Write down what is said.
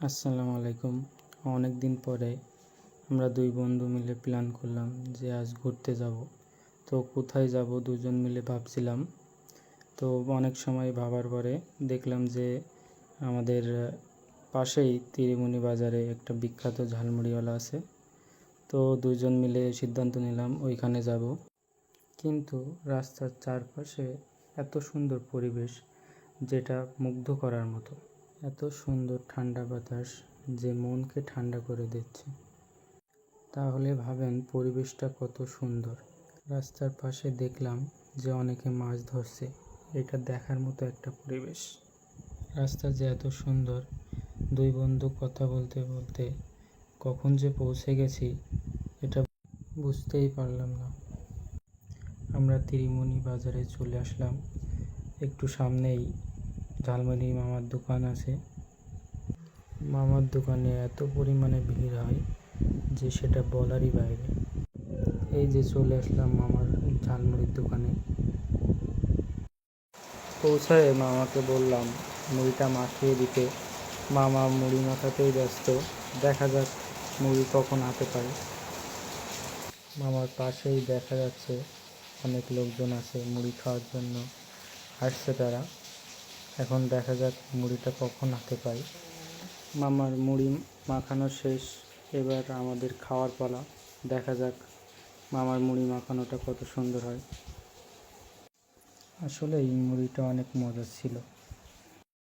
আসসালামু আলাইকুম। অনেক দিন পরে আমরা দুই বন্ধু মিলে প্ল্যান করলাম যে আজ ঘুরতে যাব। তো কোথায় যাব দুজন মিলে ভাবছিলাম। তো অনেক সময় ভাবার পরে দেখলাম যে আমাদের পাশেই তিরিমুনি বাজারে একটা বিখ্যাত ঝালমুড়িওয়ালা আছে। তো দুজন মিলে সিদ্ধান্ত নিলাম ওইখানে যাব। কিন্তু রাস্তার চারপাশে এত সুন্দর পরিবেশ, যেটা মুগ্ধ করার মতো। এত সুন্দর ঠান্ডা বাতাস যে মনকে ঠান্ডা করে দিচ্ছে। তাহলে ভাবেন পরিবেশটা কত সুন্দর। রাস্তার পাশে দেখলাম যে অনেকে মাছ ধরছে। এটা দেখার মতো একটা পরিবেশ। রাস্তা যে এত সুন্দর, দুই বন্ধু কথা বলতে বলতে কখন যে পৌঁছে গেছি এটা বুঝতেই পারলাম না। আমরা তিরিমুনি বাজারে চলে আসলাম। একটু সামনেই ঝালমুড়ি মামার দোকান আছে। মামার দোকানে এত পরিমাণে ভিড় হয় যে সেটা বলারই বাইরে। এই যে চলে আসলাম মামার ঝালমুড়ির দোকানে। পৌঁছায় মামাকে বললাম মুড়িটা মাখিয়ে দিতে। মামা মুড়ি মাখাতেই ব্যস্ত। দেখা যাক মুড়ি কখন হাতে পাই। মামার পাশেই দেখা যাচ্ছে অনেক লোকজন আছে মুড়ি খাওয়ার জন্য আসছে তারা। এখন দেখা যাক মুড়িটা কখন হাতে পাই। মামার মুড়ি মাখানো শেষ, এবার আমাদের খাওয়ার পালা। দেখা যাক মামার মুড়ি মাখানোটা কত সুন্দর হয়। আসলে এই মুড়িটা অনেক মজার ছিল।